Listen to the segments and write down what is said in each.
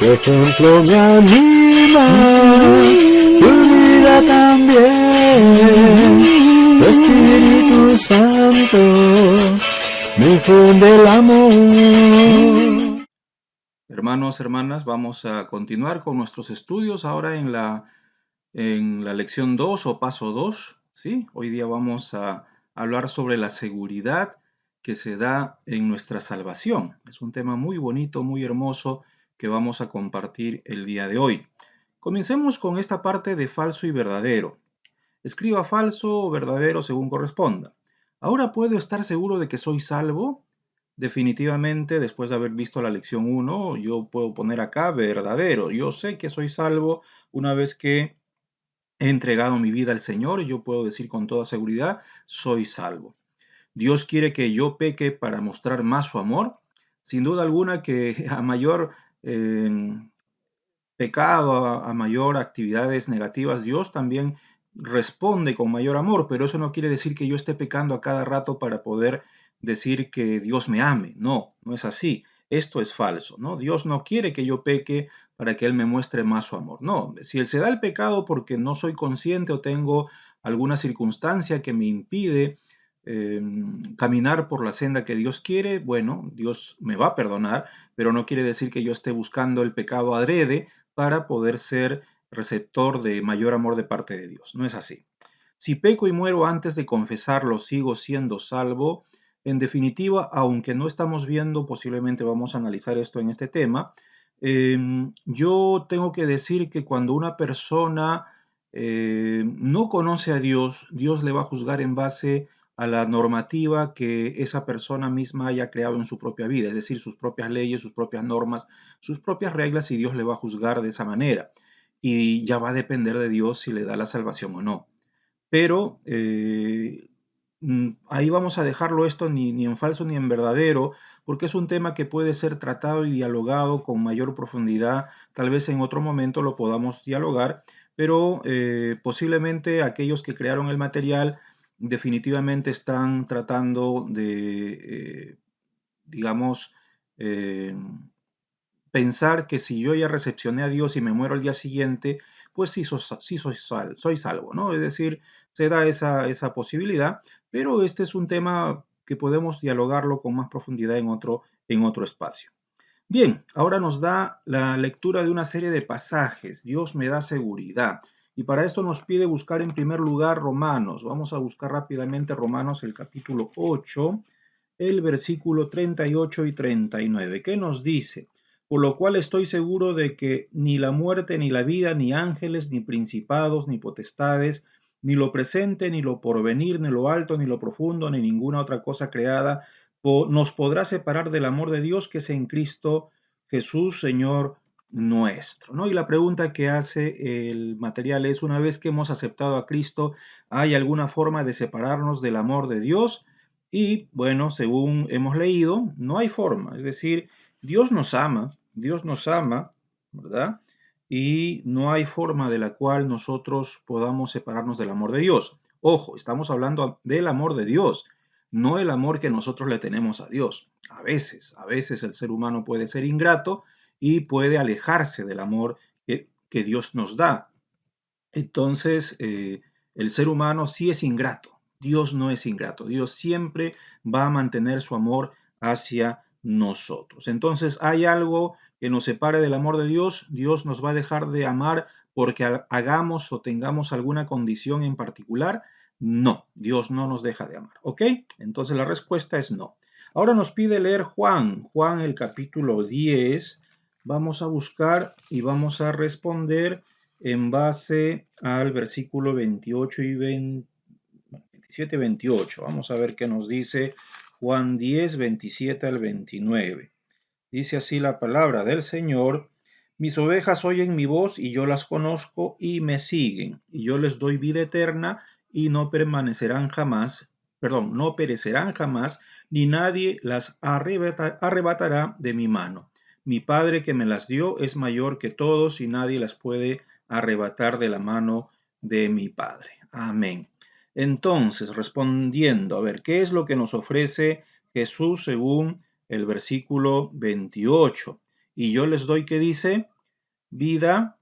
Tu ejemplo me anima, tu vida también, tu Espíritu Santo me infunde el amor. Hermanos, hermanas, vamos a continuar con nuestros estudios ahora en la lección 2 o paso 2, ¿sí? Hoy día vamos a hablar sobre la seguridad que se da en nuestra salvación. Es un tema muy bonito, muy hermoso que vamos a compartir el día de hoy. Comencemos con esta parte de falso y verdadero. Escriba falso o verdadero según corresponda. ¿Ahora puedo estar seguro de que soy salvo? Definitivamente, después de haber visto la lección 1, yo puedo poner acá verdadero. Yo sé que soy salvo una vez que he entregado mi vida al Señor. Yo puedo decir con toda seguridad, soy salvo. Dios quiere que yo peque para mostrar más su amor. Sin duda alguna que a mayor pecado, a mayor actividades negativas, Dios también responde con mayor amor, pero eso no quiere decir que yo esté pecando a cada rato para poder decir que Dios me ame. No, no es así. Esto es falso, ¿no? Dios no quiere que yo peque para que Él me muestre más su amor. No, si Él se da el pecado porque no soy consciente o tengo alguna circunstancia que me impide caminar por la senda que Dios quiere, bueno, Dios me va a perdonar, pero no quiere decir que yo esté buscando el pecado adrede para poder ser receptor de mayor amor de parte de Dios. No es así. Si peco y muero antes de confesarlo, sigo siendo salvo. En definitiva, aunque no estamos viendo, posiblemente vamos a analizar esto en este tema, yo tengo que decir que cuando una persona no conoce a Dios, Dios le va a juzgar en base a la normativa que esa persona misma haya creado en su propia vida, es decir, sus propias leyes, sus propias normas, sus propias reglas, y Dios le va a juzgar de esa manera. Y ya va a depender de Dios si le da la salvación o no. Pero ahí vamos a dejarlo esto ni en falso ni en verdadero, porque es un tema que puede ser tratado y dialogado con mayor profundidad. Tal vez en otro momento lo podamos dialogar, pero posiblemente aquellos que crearon el material definitivamente están tratando de, digamos, eh, pensar que si yo ya recepcioné a Dios y me muero al día siguiente, pues sí soy salvo, ¿no? Es decir, se da esa posibilidad, pero este es un tema que podemos dialogarlo con más profundidad en otro espacio. Bien, ahora nos da la lectura de una serie de pasajes. Dios me da seguridad. Y para esto nos pide buscar en primer lugar Romanos. Vamos a buscar rápidamente Romanos, el capítulo 8, el versículo 38 y 39. ¿Qué nos dice? Por lo cual estoy seguro de que ni la muerte, ni la vida, ni ángeles, ni principados, ni potestades, ni lo presente, ni lo porvenir, ni lo alto, ni lo profundo, ni ninguna otra cosa creada nos podrá separar del amor de Dios que es en Cristo Jesús, Señor nuestro, ¿no? Y la pregunta que hace el material es, una vez que hemos aceptado a Cristo, ¿hay alguna forma de separarnos del amor de Dios? Y bueno, según hemos leído, no hay forma. Es decir, Dios nos ama, ¿verdad? Y no hay forma de la cual nosotros podamos separarnos del amor de Dios. Ojo, estamos hablando del amor de Dios, no el amor que nosotros le tenemos a Dios. A veces el ser humano puede ser ingrato y puede alejarse del amor que Dios nos da. Entonces, el ser humano sí es ingrato. Dios no es ingrato. Dios siempre va a mantener su amor hacia nosotros. Entonces, ¿hay algo que nos separe del amor de Dios? ¿Dios nos va a dejar de amar porque hagamos o tengamos alguna condición en particular? No, Dios no nos deja de amar. ¿Ok? Entonces la respuesta es no. Ahora nos pide leer Juan el capítulo 10. Vamos a buscar y vamos a responder en base al versículo 28 y 27 y 28. Vamos a ver qué nos dice Juan 10, 27 al 29. Dice así la palabra del Señor: mis ovejas oyen mi voz y yo las conozco y me siguen, y yo les doy vida eterna y no permanecerán jamás, no perecerán jamás, ni nadie las arrebatará de mi mano. Mi Padre que me las dio es mayor que todos y nadie las puede arrebatar de la mano de mi Padre. Amén. Entonces, respondiendo, a ver, ¿qué es lo que nos ofrece Jesús según el versículo 28? y yo les doy, ¿qué dice? Vida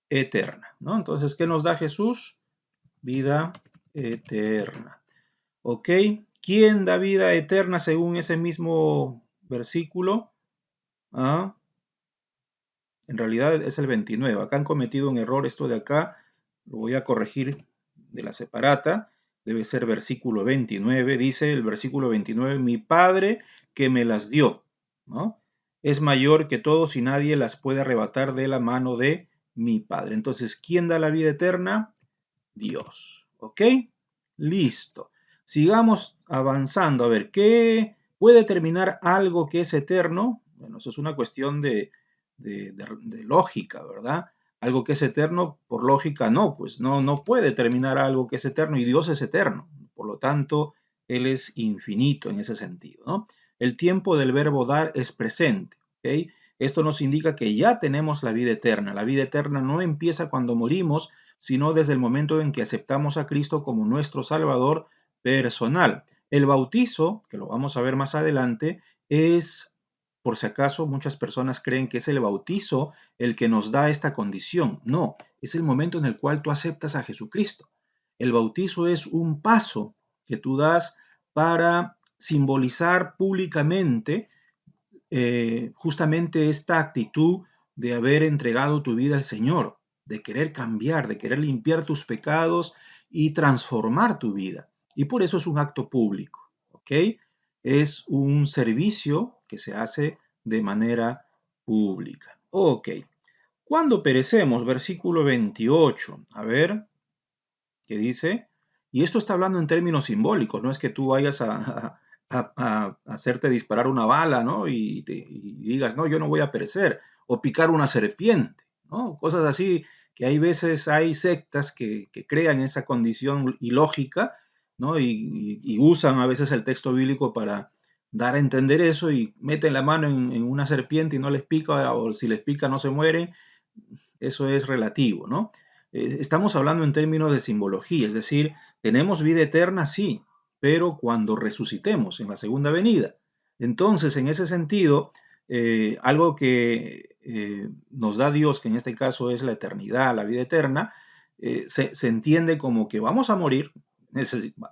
eterna, ¿no? Entonces, ¿qué nos da Jesús? Vida eterna. ¿Ok? ¿Quién da vida eterna según ese mismo versículo? Ah, en realidad es el 29. Acá han cometido un error, esto de acá lo voy a corregir de la separata. Debe ser versículo 29. Dice el versículo 29, mi Padre que me las dio, ¿no? Es mayor que todos y nadie las puede arrebatar de la mano de mi Padre. Entonces, ¿quién da la vida eterna? Dios. ¿Ok? Listo. Sigamos avanzando. A ver, ¿qué puede determinar algo que es eterno? Bueno, eso es una cuestión de lógica, ¿verdad? Algo que es eterno, por lógica, no, pues no puede determinar algo que es eterno y Dios es eterno. Por lo tanto, Él es infinito en ese sentido, ¿no? El tiempo del verbo dar es presente, ¿ok? Esto nos indica que ya tenemos la vida eterna. La vida eterna no empieza cuando morimos, sino desde el momento en que aceptamos a Cristo como nuestro Salvador personal. El bautizo, que lo vamos a ver más adelante, es, por si acaso, muchas personas creen que es el bautizo el que nos da esta condición. No, es el momento en el cual tú aceptas a Jesucristo. El bautizo es un paso que tú das para simbolizar públicamente justamente esta actitud de haber entregado tu vida al Señor, de querer cambiar, de querer limpiar tus pecados y transformar tu vida. Y por eso es un acto público, ¿ok? Es un servicio que se hace de manera pública. Ok. ¿Cuándo perecemos? Versículo 28. A ver, ¿qué dice? Y esto está hablando en términos simbólicos, no es que tú vayas a hacerte disparar una bala, ¿no? Y digas, no, yo no voy a perecer, o picar una serpiente, ¿no? Cosas así, que hay veces hay sectas que crean esa condición ilógica, ¿no? Y usan a veces el texto bíblico para dar a entender eso y meten la mano en una serpiente y no les pica, o si les pica no se mueren. Eso es relativo, ¿no? Estamos hablando en términos de simbología, es decir, tenemos vida eterna, sí, pero cuando resucitemos en la segunda venida. Entonces, en ese sentido, algo que nos da Dios, que en este caso es la eternidad, la vida eterna, se entiende como que vamos a morir,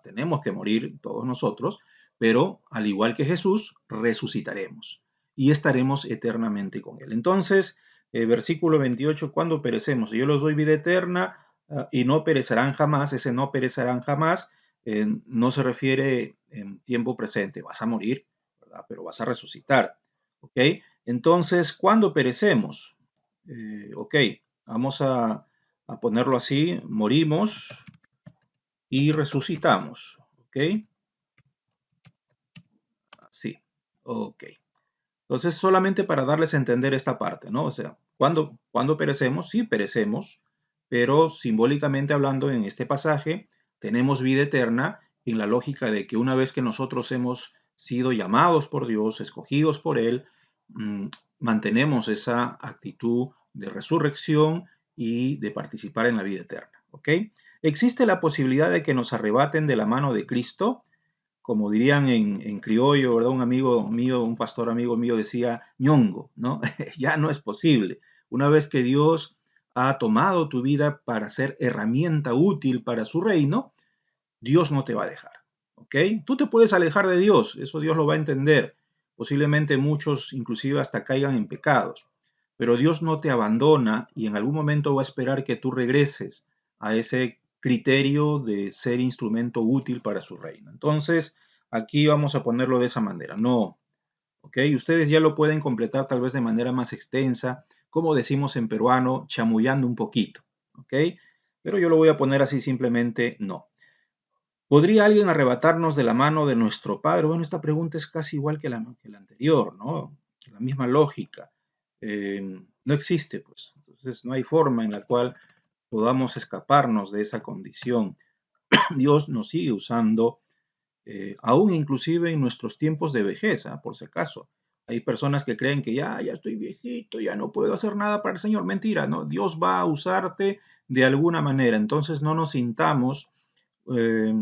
tenemos que morir todos nosotros, pero al igual que Jesús, resucitaremos y estaremos eternamente con Él. Entonces, versículo 28, cuando perecemos, yo les doy vida eterna y no perecerán jamás, ese no perecerán jamás no se refiere en tiempo presente, vas a morir, ¿verdad? Pero vas a resucitar, ¿ok? Entonces, ¿cuándo perecemos? Ok, vamos a ponerlo así, morimos y resucitamos, ¿ok? Así, ok. Entonces, solamente para darles a entender esta parte, ¿no? O sea, ¿cuándo perecemos? Sí, perecemos, pero simbólicamente hablando en este pasaje, tenemos vida eterna en la lógica de que una vez que nosotros hemos sido llamados por Dios, escogidos por Él, mm, mantenemos esa actitud de resurrección y de participar en la vida eterna, ¿ok? ¿Existe la posibilidad de que nos arrebaten de la mano de Cristo? Como dirían en criollo, ¿verdad? Un amigo mío, un pastor amigo mío decía, ñongo, ¿no? Ya no es posible. Una vez que Dios ha tomado tu vida para ser herramienta útil para su reino, Dios no te va a dejar, ¿ok? Tú te puedes alejar de Dios, eso Dios lo va a entender. Posiblemente muchos inclusive hasta caigan en pecados, pero Dios no te abandona y en algún momento va a esperar que tú regreses a ese criterio de ser instrumento útil para su reino. Entonces, aquí vamos a ponerlo de esa manera. No, ¿ok? Ustedes ya lo pueden completar tal vez de manera más extensa, como decimos en peruano, chamullando un poquito, ¿ok? Pero yo lo voy a poner así simplemente no. ¿Podría alguien arrebatarnos de la mano de nuestro Padre? Bueno, esta pregunta es casi igual que la anterior, ¿no? La misma lógica. No existe, pues. Entonces, no hay forma en la cual podamos escaparnos de esa condición. Dios nos sigue usando, aún inclusive en nuestros tiempos de vejez, por si acaso. Hay personas que creen que ya estoy viejito, ya no puedo hacer nada para el Señor. Mentira, ¿no? Dios va a usarte de alguna manera. Entonces, no nos sintamos eh,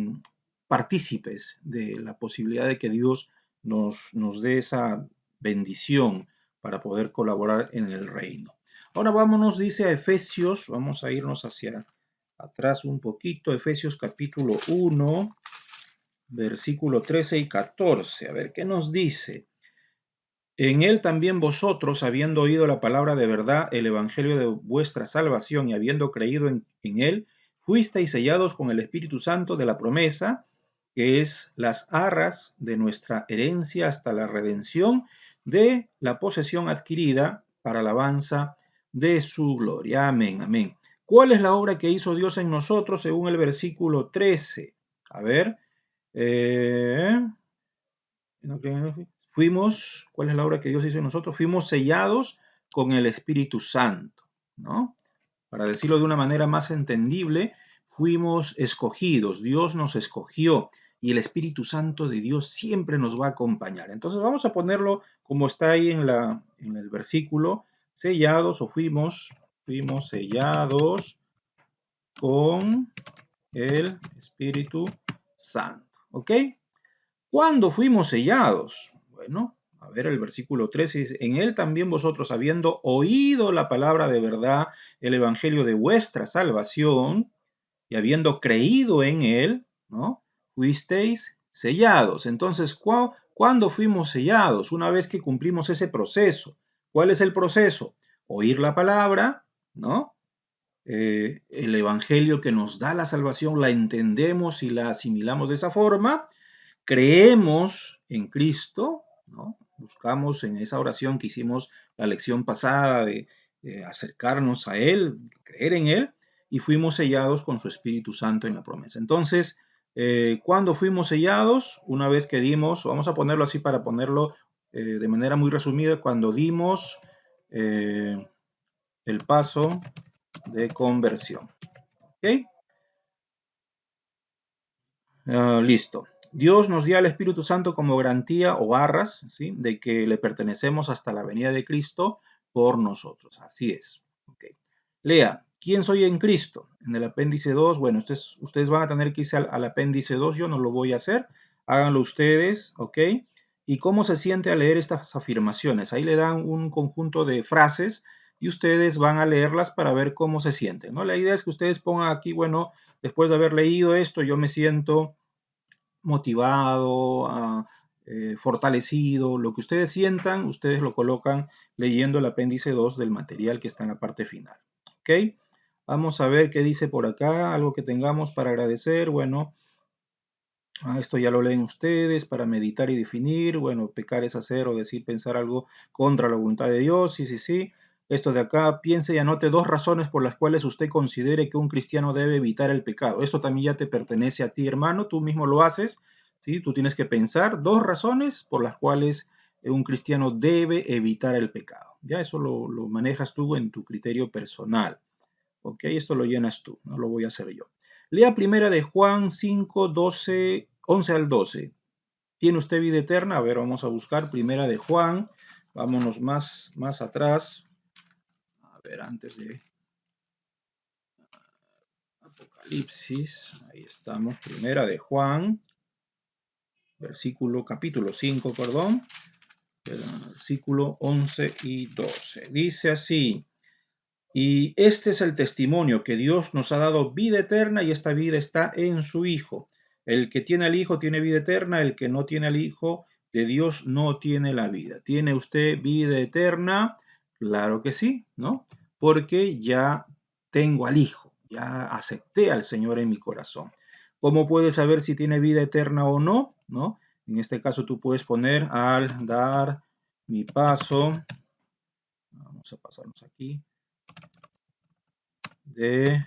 partícipes de la posibilidad de que Dios nos dé esa bendición para poder colaborar en el reino. Ahora vámonos, dice a Efesios, vamos a irnos hacia atrás un poquito, Efesios capítulo 1, versículo 13 y 14. A ver, ¿qué nos dice? En él también vosotros, habiendo oído la palabra de verdad, el evangelio de vuestra salvación, y habiendo creído en él, fuisteis sellados con el Espíritu Santo de la promesa, que es las arras de nuestra herencia hasta la redención de la posesión adquirida para alabanza de su gloria. Amén, amén. ¿Cuál es la obra que hizo Dios en nosotros según el versículo 13? A ver. ¿Cuál es la obra que Dios hizo en nosotros? Fuimos sellados con el Espíritu Santo, ¿no? Para decirlo de una manera más entendible, fuimos escogidos, Dios nos escogió y el Espíritu Santo de Dios siempre nos va a acompañar. Entonces vamos a ponerlo como está ahí en el versículo, sellados o fuimos sellados con el Espíritu Santo, ¿ok? ¿Cuándo fuimos sellados? Bueno, a ver el versículo 13 dice, en él también vosotros, habiendo oído la palabra de verdad, el evangelio de vuestra salvación, y habiendo creído en él, ¿no? Fuisteis sellados. Entonces, ¿cuándo fuimos sellados? Una vez que cumplimos ese proceso. ¿Cuál es el proceso? Oír la palabra, ¿no? El evangelio que nos da la salvación la entendemos y la asimilamos de esa forma. Creemos en Cristo, ¿no? Buscamos en esa oración que hicimos la lección pasada de acercarnos a Él, creer en Él, y fuimos sellados con su Espíritu Santo en la promesa. Entonces, ¿cuándo fuimos sellados? Una vez que dimos, vamos a ponerlo así para ponerlo de manera muy resumida, cuando dimos el paso de conversión. ¿Ok? Listo. Dios nos dio al Espíritu Santo como garantía o arras, ¿sí?, de que le pertenecemos hasta la venida de Cristo por nosotros. Así es. Okay. Lea, ¿quién soy en Cristo? En el apéndice 2, bueno, ustedes van a tener que irse al apéndice 2, yo no lo voy a hacer. Háganlo ustedes, ¿ok? ¿Y cómo se siente al leer estas afirmaciones? Ahí le dan un conjunto de frases y ustedes van a leerlas para ver cómo se sienten, ¿no? La idea es que ustedes pongan aquí, bueno, después de haber leído esto, yo me siento motivado, fortalecido, lo que ustedes sientan, ustedes lo colocan leyendo el apéndice 2 del material que está en la parte final. ¿Ok? Vamos a ver qué dice por acá, algo que tengamos para agradecer. Bueno, esto ya lo leen ustedes, para meditar y definir. Bueno, pecar es hacer o decir, pensar algo contra la voluntad de Dios. Sí, sí, sí. Esto de acá, piense y anote 2 razones por las cuales usted considere que un cristiano debe evitar el pecado. Esto también ya te pertenece a ti, hermano, tú mismo lo haces, ¿sí? Tú tienes que pensar 2 razones por las cuales un cristiano debe evitar el pecado. Ya eso lo manejas tú en tu criterio personal. ¿Ok? Esto lo llenas tú, no lo voy a hacer yo. Lea primera de Juan 5, 12, 11 al 12. ¿Tiene usted vida eterna? A ver, vamos a buscar primera de Juan. Vámonos más atrás. A ver, antes de Apocalipsis, ahí estamos, primera de Juan, capítulo 5, perdón, versículo 11 y 12. Dice así, y este es el testimonio que Dios nos ha dado vida eterna y esta vida está en su Hijo. El que tiene al Hijo tiene vida eterna, el que no tiene al Hijo de Dios no tiene la vida. ¿Tiene usted vida eterna? Claro que sí, ¿no? Porque ya tengo al Hijo, ya acepté al Señor en mi corazón. ¿Cómo puedes saber si tiene vida eterna o no? ¿No? En este caso tú puedes poner al dar mi paso. Vamos a pasarnos aquí. De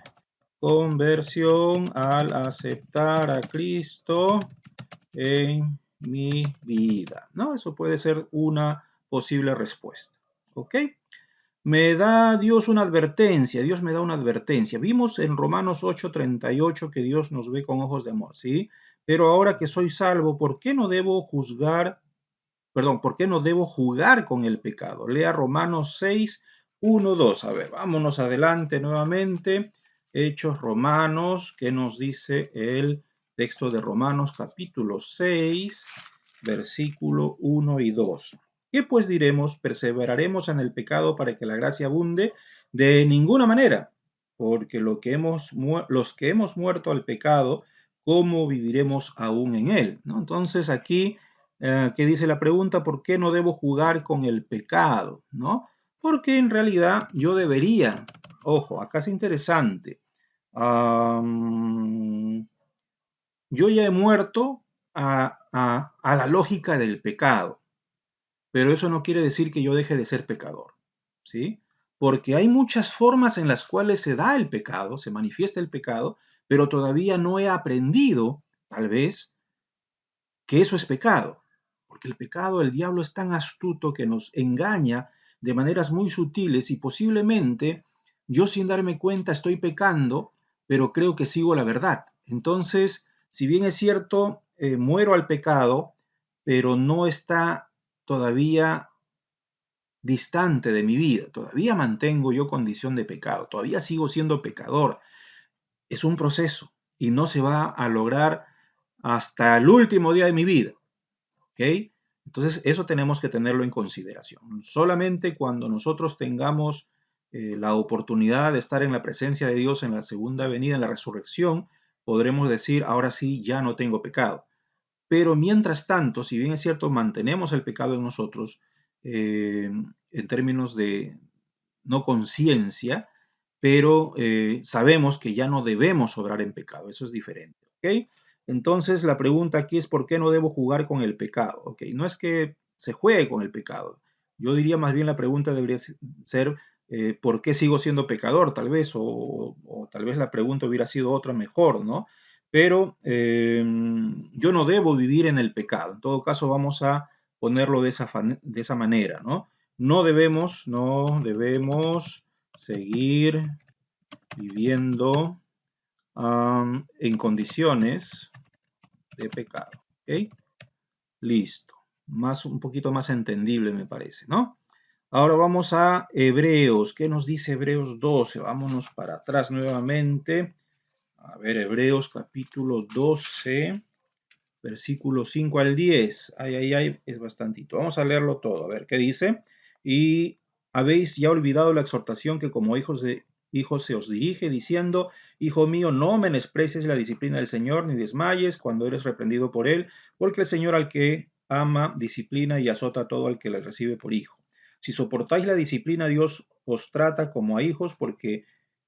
conversión al aceptar a Cristo en mi vida, ¿no? Eso puede ser una posible respuesta, ¿ok? Me da Dios una advertencia, Dios me da una advertencia. Vimos en Romanos 8:38 que Dios nos ve con ojos de amor, ¿sí? Pero ahora que soy salvo, ¿por qué no debo ¿por qué no debo jugar con el pecado? Lea Romanos 6:1, 2. A ver, vámonos adelante nuevamente. Hechos Romanos, ¿qué nos dice el texto de Romanos capítulo 6, versículo 1 y 2? ¿Qué pues diremos? ¿Perseveraremos en el pecado para que la gracia abunde? De ninguna manera, porque los que hemos muerto al pecado, ¿cómo viviremos aún en él? ¿No? Entonces aquí, ¿qué dice la pregunta? ¿Por qué no debo jugar con el pecado? ¿No? Porque en realidad yo debería, ojo, acá es interesante, yo ya he muerto a la lógica del pecado, pero eso no quiere decir que yo deje de ser pecador, ¿sí? Porque hay muchas formas en las cuales se da el pecado, se manifiesta el pecado, pero todavía no he aprendido, tal vez, que eso es pecado. Porque el pecado, el diablo es tan astuto que nos engaña de maneras muy sutiles y posiblemente yo sin darme cuenta estoy pecando, pero creo que sigo la verdad. Entonces, si bien es cierto, muero al pecado, pero no está todavía distante de mi vida, todavía mantengo yo condición de pecado, todavía sigo siendo pecador. Es un proceso y no se va a lograr hasta el último día de mi vida. ¿Ok? Entonces, eso tenemos que tenerlo en consideración. Solamente cuando nosotros tengamos la oportunidad de estar en la presencia de Dios en la segunda venida, en la resurrección, podremos decir, ahora sí, ya no tengo pecado. Pero mientras tanto, si bien es cierto, mantenemos el pecado en nosotros, en términos de no conciencia, pero sabemos que ya no debemos obrar en pecado. Eso es diferente. ¿Ok? Entonces, la pregunta aquí es, ¿por qué no debo jugar con el pecado? ¿Ok? No es que se juegue con el pecado. Yo diría más bien la pregunta debería ser, ¿por qué sigo siendo pecador? Tal vez, o tal vez la pregunta hubiera sido otra mejor, ¿no? Pero yo no debo vivir en el pecado. En todo caso, vamos a ponerlo de esa manera, ¿no? No debemos seguir viviendo en condiciones de pecado. ¿Ok? Listo. Un poquito más entendible me parece, ¿no? Ahora vamos a Hebreos. ¿Qué nos dice Hebreos 12? Vámonos para atrás nuevamente. A ver, Hebreos capítulo 12, versículo 5 al 10. Ay, es bastantito. Vamos a leerlo todo. A ver, ¿qué dice? Y habéis ya olvidado la exhortación que como hijos se os dirige, diciendo, Hijo mío, no menosprecies la disciplina del Señor, ni desmayes cuando eres reprendido por él, porque el Señor al que ama, disciplina y azota a todo al que le recibe por hijo. Si soportáis la disciplina, Dios os trata como a hijos, porque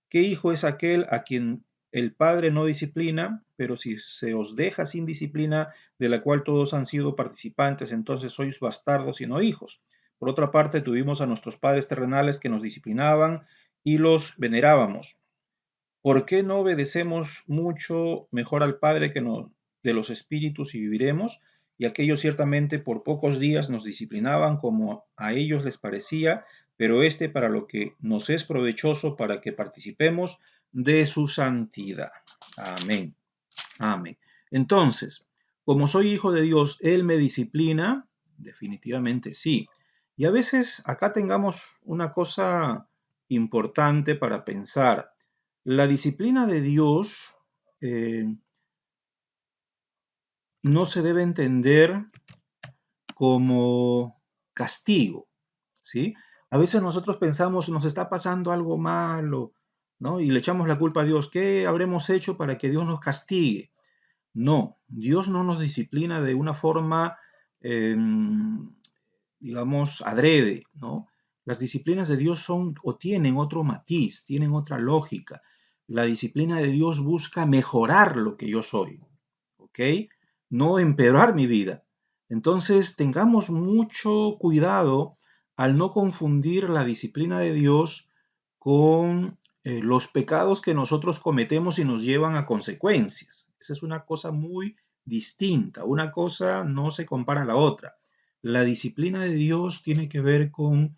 ¿qué hijo es aquel a quien el Padre no disciplina? Pero si se os deja sin disciplina, de la cual todos han sido participantes, entonces sois bastardos y no hijos. Por otra parte, tuvimos a nuestros padres terrenales que nos disciplinaban y los venerábamos. ¿Por qué no obedecemos mucho mejor al Padre de los espíritus y viviremos? Y aquellos ciertamente por pocos días nos disciplinaban como a ellos les parecía, pero para lo que nos es provechoso para que participemos de su santidad. Amén. Amén. Entonces, como soy hijo de Dios, ¿Él me disciplina? Definitivamente sí. Y a veces acá tengamos una cosa importante para pensar. La disciplina de Dios no se debe entender como castigo, ¿sí? A veces nosotros pensamos, nos está pasando algo malo, ¿no? Y le echamos la culpa a Dios. ¿Qué habremos hecho para que Dios nos castigue? No, Dios no nos disciplina de una forma, digamos, adrede, ¿no? Las disciplinas de Dios son o tienen otro matiz, tienen otra lógica. La disciplina de Dios busca mejorar lo que yo soy, ¿ok? No empeorar mi vida. Entonces, tengamos mucho cuidado al no confundir la disciplina de Dios con los pecados que nosotros cometemos y nos llevan a consecuencias. Esa es una cosa muy distinta. Una cosa no se compara a la otra. La disciplina de Dios tiene que ver con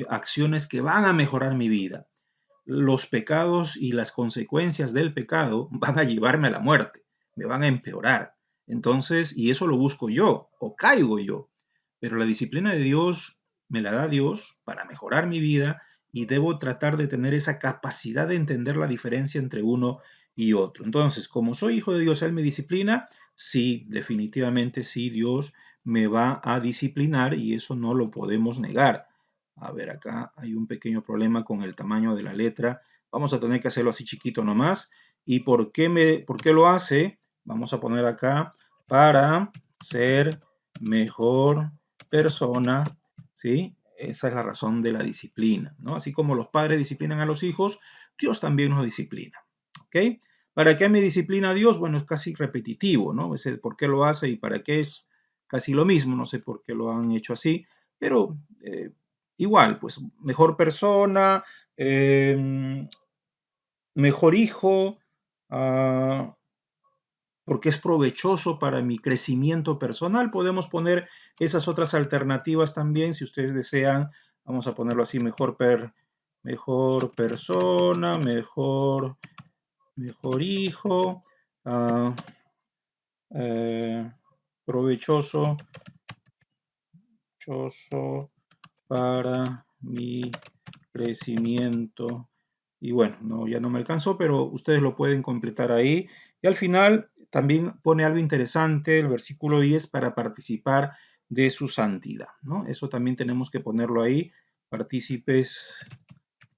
acciones que van a mejorar mi vida. Los pecados y las consecuencias del pecado van a llevarme a la muerte, me van a empeorar. Entonces, y eso lo busco yo o caigo yo. Pero la disciplina de Dios me la da Dios para mejorar mi vida y debo tratar de tener esa capacidad de entender la diferencia entre uno y otro. Entonces, como soy hijo de Dios, Él me disciplina. Sí, definitivamente sí, Dios me va a disciplinar y eso no lo podemos negar. A ver, acá hay un pequeño problema con el tamaño de la letra. Vamos a tener que hacerlo así chiquito nomás. ¿Y por qué lo hace? Vamos a poner acá para ser mejor persona, ¿sí? Esa es la razón de la disciplina, ¿no? Así como los padres disciplinan a los hijos, Dios también nos disciplina, ¿ok? ¿Para qué me disciplina Dios? Bueno, es casi repetitivo, ¿no? Ese por qué lo hace y para qué es casi lo mismo, no sé por qué lo han hecho así, pero igual, pues mejor persona, mejor hijo, uh, porque es provechoso para mi crecimiento personal. Podemos poner esas otras alternativas también, si ustedes desean. Vamos a ponerlo así, mejor persona, mejor hijo, uh, provechoso para mi crecimiento. Y bueno, no, ya no me alcanzó, pero ustedes lo pueden completar ahí. Y al final también pone algo interesante, el versículo 10, para participar de su santidad, ¿no? Eso también tenemos que ponerlo ahí, partícipes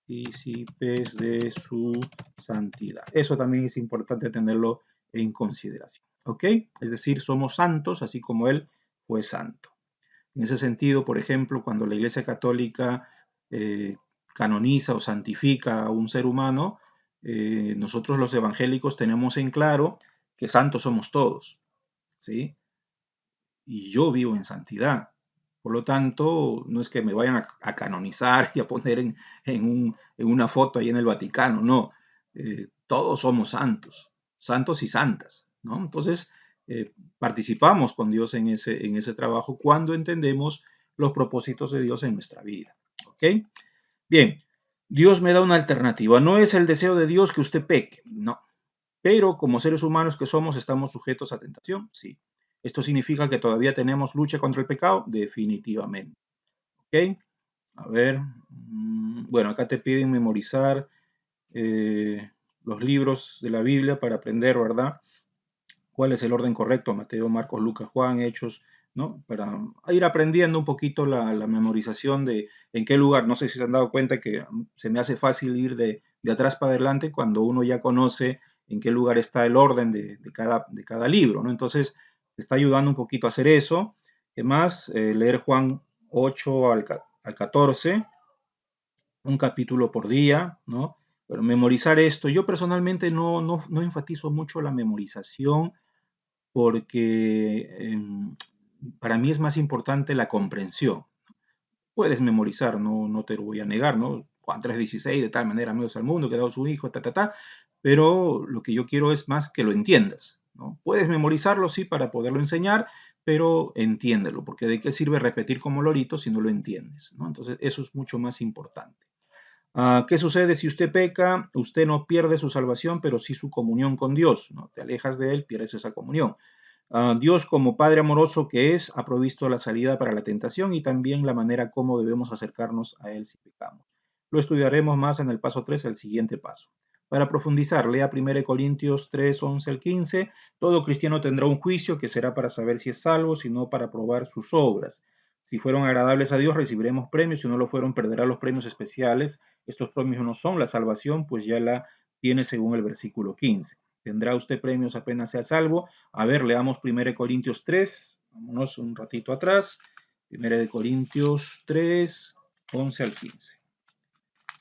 de su santidad. Eso también es importante tenerlo en consideración, ¿ok? Es decir, somos santos así como Él fue santo. En ese sentido, por ejemplo, cuando la Iglesia Católica canoniza o santifica a un ser humano, nosotros los evangélicos tenemos en claro que santos somos todos, ¿sí? Y yo vivo en santidad. Por lo tanto, no es que me vayan a canonizar y a poner en una foto ahí en el Vaticano, no. Todos somos santos, santos y santas, ¿no? Entonces, participamos con Dios en ese trabajo cuando entendemos los propósitos de Dios en nuestra vida, ¿ok? Bien, Dios me da una alternativa. No es el deseo de Dios que usted peque, no. Pero como seres humanos que somos, estamos sujetos a tentación, sí. ¿Esto significa que todavía tenemos lucha contra el pecado? Definitivamente. ¿Ok? A ver. Bueno, acá te piden memorizar los libros de la Biblia para aprender, ¿verdad? ¿Cuál es el orden correcto? Mateo, Marcos, Lucas, Juan, Hechos, ¿no? Para ir aprendiendo un poquito la memorización de en qué lugar. No sé si se han dado cuenta que se me hace fácil ir de atrás para adelante cuando uno ya conoce en qué lugar está el orden de cada libro, ¿no? Entonces, está ayudando un poquito a hacer eso. Además, leer Juan 8 al 14, un capítulo por día, ¿no? Pero memorizar esto, yo personalmente no enfatizo mucho la memorización porque para mí es más importante la comprensión. Puedes memorizar, no te lo voy a negar, ¿no? Juan 3:16, de tal manera amó al mundo, que ha dado su hijo, pero lo que yo quiero es más que lo entiendas, ¿no? Puedes memorizarlo, sí, para poderlo enseñar, pero entiéndelo, porque ¿de qué sirve repetir como lorito si no lo entiendes, ¿no? Entonces, eso es mucho más importante. ¿Qué sucede si usted peca? Usted no pierde su salvación, pero sí su comunión con Dios, ¿no? Te alejas de Él, pierdes esa comunión. Dios, como Padre amoroso que es, ha provisto la salida para la tentación y también la manera como debemos acercarnos a Él si pecamos. Lo estudiaremos más en el paso 3, el siguiente paso. Para profundizar, lea 1 Corintios 3, 11 al 15. Todo cristiano tendrá un juicio que será para saber si es salvo, sino para probar sus obras. Si fueron agradables a Dios, recibiremos premios. Si no lo fueron, perderá los premios especiales. Estos premios no son la salvación, pues ya la tiene según el versículo 15. ¿Tendrá usted premios apenas sea salvo? A ver, leamos 1 Corintios 3. Vámonos un ratito atrás. 1 Corintios 3, 11 al 15.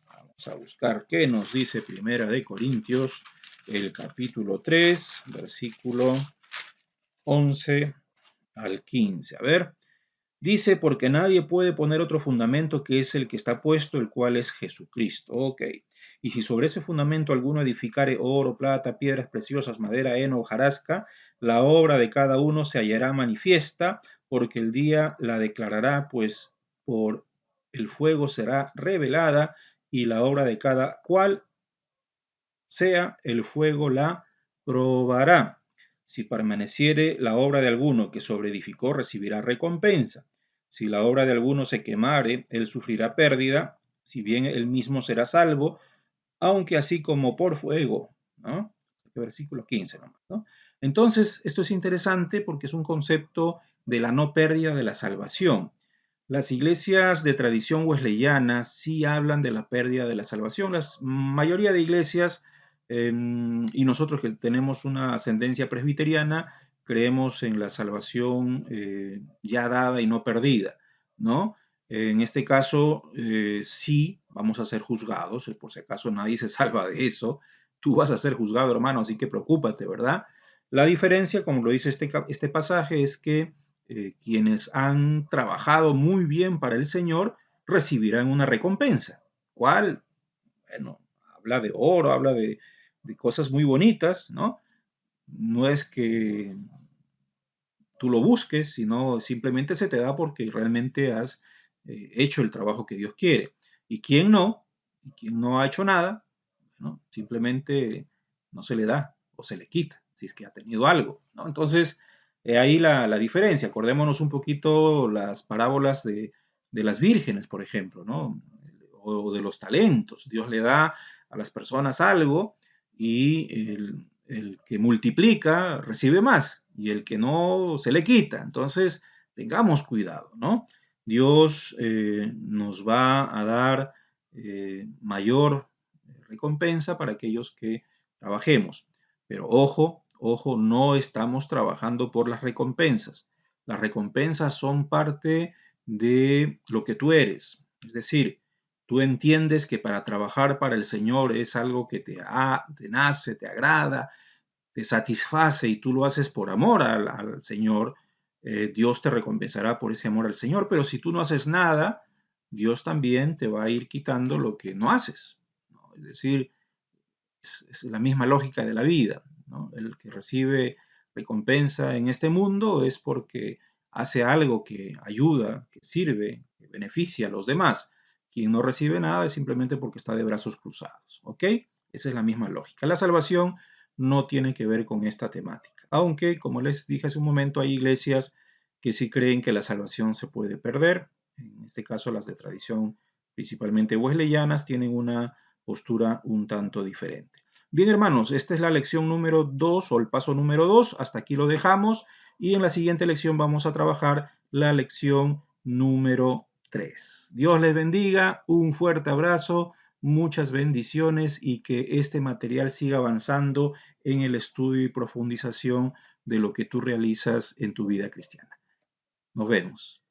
Vamos a buscar qué nos dice 1 Corintios, el capítulo 3, versículo 11 al 15. A ver. Dice, porque nadie puede poner otro fundamento que es el que está puesto, el cual es Jesucristo. Ok. Y si sobre ese fundamento alguno edificare oro, plata, piedras preciosas, madera, heno, hojarasca, la obra de cada uno se hallará manifiesta, porque el día la declarará, pues por el fuego será revelada, y la obra de cada cual sea, el fuego la probará. Si permaneciere la obra de alguno que sobreedificó, recibirá recompensa. Si la obra de alguno se quemare, él sufrirá pérdida, si bien él mismo será salvo, aunque así como por fuego, ¿no? Este versículo 15 nomás, ¿no? Entonces, esto es interesante porque es un concepto de la no pérdida de la salvación. Las iglesias de tradición wesleyana sí hablan de la pérdida de la salvación. La mayoría de iglesias, y nosotros que tenemos una ascendencia presbiteriana, creemos en la salvación ya dada y no perdida, ¿no? En este caso, sí vamos a ser juzgados, por si acaso nadie se salva de eso. Tú vas a ser juzgado, hermano, así que preocúpate, ¿verdad? La diferencia, como lo dice este pasaje, es que quienes han trabajado muy bien para el Señor recibirán una recompensa. ¿Cuál? Bueno, habla de oro, habla de cosas muy bonitas, ¿no? No es que tú lo busques, sino simplemente se te da porque realmente has hecho el trabajo que Dios quiere. Y quien no, y quien no ha hecho nada, ¿no? Simplemente no se le da o se le quita, si es que ha tenido algo, ¿no? Entonces, ahí la diferencia. Acordémonos un poquito las parábolas de las vírgenes, por ejemplo, ¿no? O de los talentos. Dios le da a las personas algo y el que multiplica recibe más y el que no se le quita. Entonces, tengamos cuidado, ¿no? Dios nos va a dar mayor recompensa para aquellos que trabajemos. Pero ojo, ojo, no estamos trabajando por las recompensas. Las recompensas son parte de lo que tú eres. Es decir, tú entiendes que para trabajar para el Señor es algo que te nace, te agrada, te satisface y tú lo haces por amor al Señor. Dios te recompensará por ese amor al Señor. Pero si tú no haces nada, Dios también te va a ir quitando lo que no haces, ¿no? Es decir, es la misma lógica de la vida, ¿no? El que recibe recompensa en este mundo es porque hace algo que ayuda, que sirve, que beneficia a los demás. Quien no recibe nada es simplemente porque está de brazos cruzados, ¿ok? Esa es la misma lógica. La salvación no tiene que ver con esta temática, aunque, como les dije hace un momento, hay iglesias que sí creen que la salvación se puede perder. En este caso, las de tradición principalmente wesleyanas tienen una postura un tanto diferente. Bien, hermanos, esta es la lección número 2 o el paso número 2. Hasta aquí lo dejamos y en la siguiente lección vamos a trabajar la lección número 3. Dios les bendiga, un fuerte abrazo, muchas bendiciones y que este material siga avanzando en el estudio y profundización de lo que tú realizas en tu vida cristiana. Nos vemos.